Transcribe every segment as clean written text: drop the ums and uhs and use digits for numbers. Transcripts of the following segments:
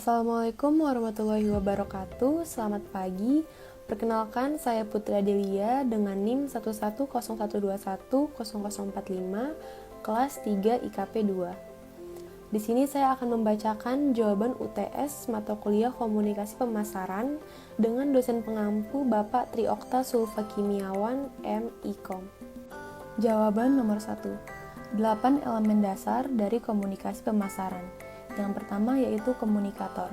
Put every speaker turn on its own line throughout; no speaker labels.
Assalamualaikum warahmatullahi wabarakatuh. Selamat pagi. Perkenalkan, saya Putri Adelia dengan NIM 1101210045 kelas 3 IKP 2. Di sini saya akan membacakan jawaban UTS mata kuliah Komunikasi Pemasaran dengan dosen pengampu Bapak Tri Okta Sulfakimiawan M.Ikom. Jawaban nomor 1. 8 elemen dasar dari komunikasi pemasaran. Yang pertama yaitu komunikator,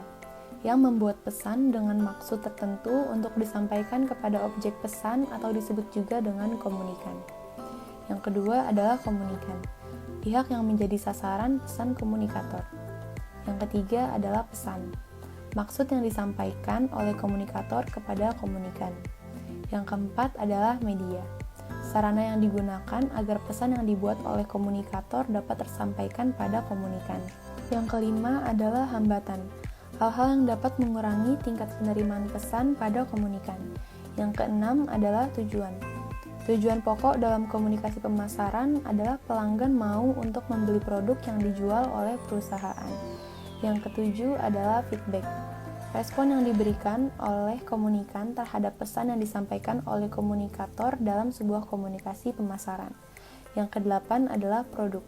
yang membuat pesan dengan maksud tertentu untuk disampaikan kepada objek pesan atau disebut juga dengan komunikan. Yang kedua adalah komunikan, pihak yang menjadi sasaran pesan komunikator. Yang ketiga adalah pesan, maksud yang disampaikan oleh komunikator kepada komunikan. Yang keempat adalah media, sarana yang digunakan agar pesan yang dibuat oleh komunikator dapat tersampaikan pada komunikan. Yang kelima adalah hambatan, hal-hal yang dapat mengurangi tingkat penerimaan pesan pada komunikan. Yang keenam adalah tujuan. Tujuan pokok dalam komunikasi pemasaran adalah pelanggan mau untuk membeli produk yang dijual oleh perusahaan. Yang ketujuh adalah feedback, respon yang diberikan oleh komunikan terhadap pesan yang disampaikan oleh komunikator dalam sebuah komunikasi pemasaran. Yang kedelapan adalah produk,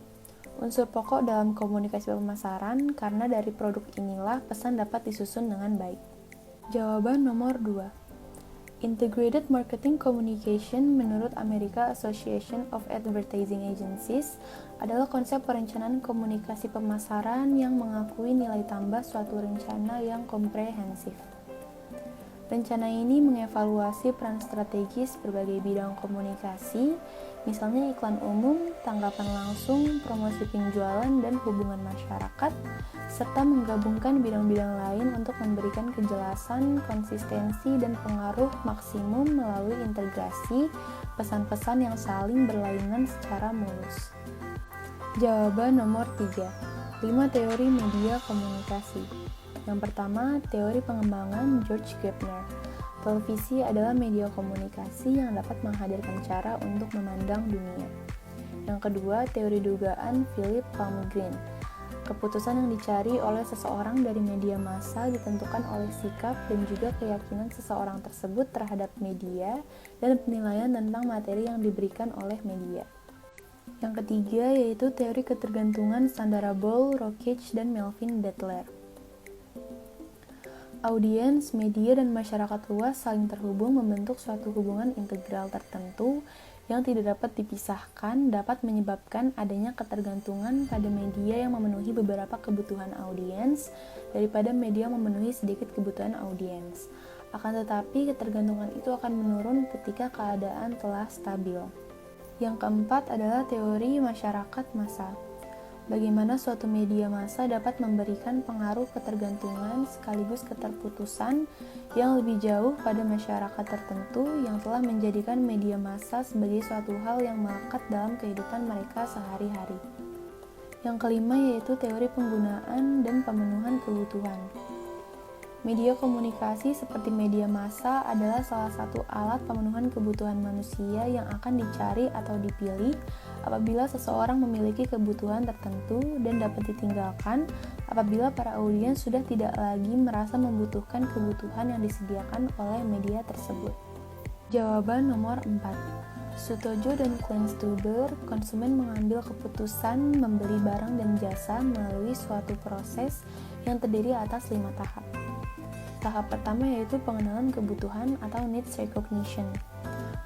unsur pokok dalam komunikasi pemasaran karena dari produk inilah pesan dapat disusun dengan baik. Jawaban nomor 2. Integrated Marketing Communication menurut American Association of Advertising Agencies adalah konsep perencanaan komunikasi pemasaran yang mengakui nilai tambah suatu rencana yang komprehensif. Rencana ini mengevaluasi peran strategis berbagai bidang komunikasi, misalnya iklan umum, tanggapan langsung, promosi penjualan, dan hubungan masyarakat, serta menggabungkan bidang-bidang lain untuk memberikan kejelasan, konsistensi, dan pengaruh maksimum melalui integrasi pesan-pesan yang saling berlainan secara mulus. Jawaban nomor 3. 5 teori media komunikasi. Yang pertama, teori pengembangan George Gardner. Televisi adalah media komunikasi yang dapat menghadirkan cara untuk memandang dunia. Yang kedua, teori dugaan Philip Palmgren. Keputusan yang dicari oleh seseorang dari media massa ditentukan oleh sikap dan juga keyakinan seseorang tersebut terhadap media dan penilaian tentang materi yang diberikan oleh media. Yang ketiga, yaitu teori ketergantungan Sandara Ball, Rockich, dan Melvin Dettler. Audiens, media, dan masyarakat luas saling terhubung membentuk suatu hubungan integral tertentu yang tidak dapat dipisahkan, dapat menyebabkan adanya ketergantungan pada media yang memenuhi beberapa kebutuhan audiens daripada media yang memenuhi sedikit kebutuhan audiens. Akan tetapi, ketergantungan itu akan menurun ketika keadaan telah stabil. Yang keempat adalah teori masyarakat massa. Bagaimana suatu media massa dapat memberikan pengaruh ketergantungan sekaligus keterputusan yang lebih jauh pada masyarakat tertentu yang telah menjadikan media massa sebagai suatu hal yang melekat dalam kehidupan mereka sehari-hari. Yang kelima yaitu teori penggunaan dan pemenuhan kebutuhan. Media komunikasi seperti media massa adalah salah satu alat pemenuhan kebutuhan manusia yang akan dicari atau dipilih apabila seseorang memiliki kebutuhan tertentu dan dapat ditinggalkan apabila para audiens sudah tidak lagi merasa membutuhkan kebutuhan yang disediakan oleh media tersebut. Jawaban nomor 4. Sutojo dan Kleinstuber, konsumen mengambil keputusan membeli barang dan jasa melalui suatu proses yang terdiri atas 5 tahap. Tahap pertama yaitu pengenalan kebutuhan atau needs recognition.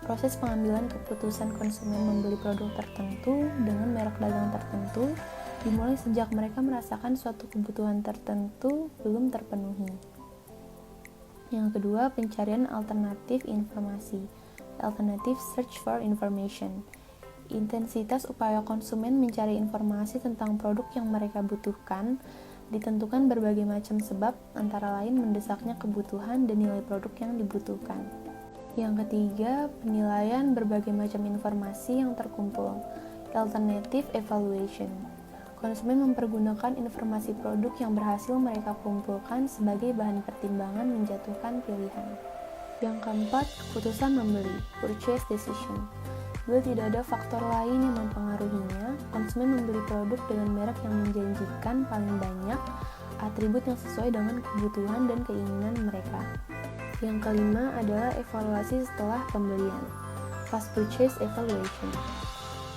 Proses pengambilan keputusan konsumen membeli produk tertentu dengan merek dagang tertentu dimulai sejak mereka merasakan suatu kebutuhan tertentu belum terpenuhi. Yang kedua, pencarian alternatif informasi, alternative search for information. Intensitas upaya konsumen mencari informasi tentang produk yang mereka butuhkan ditentukan berbagai macam sebab, antara lain mendesaknya kebutuhan dan nilai produk yang dibutuhkan. Yang ketiga, penilaian berbagai macam informasi yang terkumpul, alternative evaluation. Konsumen mempergunakan informasi produk yang berhasil mereka kumpulkan sebagai bahan pertimbangan menjatuhkan pilihan. Yang keempat, keputusan membeli, purchase decision. Bila tidak ada faktor lain yang mempengaruhinya, konsumen membeli produk dengan merek yang menjanjikan paling banyak atribut yang sesuai dengan kebutuhan dan keinginan mereka. Yang kelima adalah evaluasi setelah pembelian, post purchase evaluation,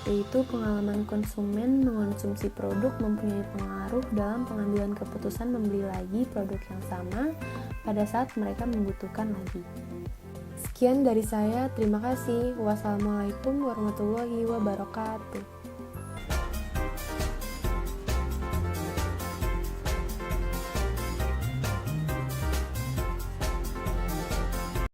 yaitu pengalaman konsumen mengonsumsi produk mempunyai pengaruh dalam pengambilan keputusan membeli lagi produk yang sama pada saat mereka membutuhkan lagi. Sekian dari saya, terima kasih. Wassalamualaikum warahmatullahi wabarakatuh.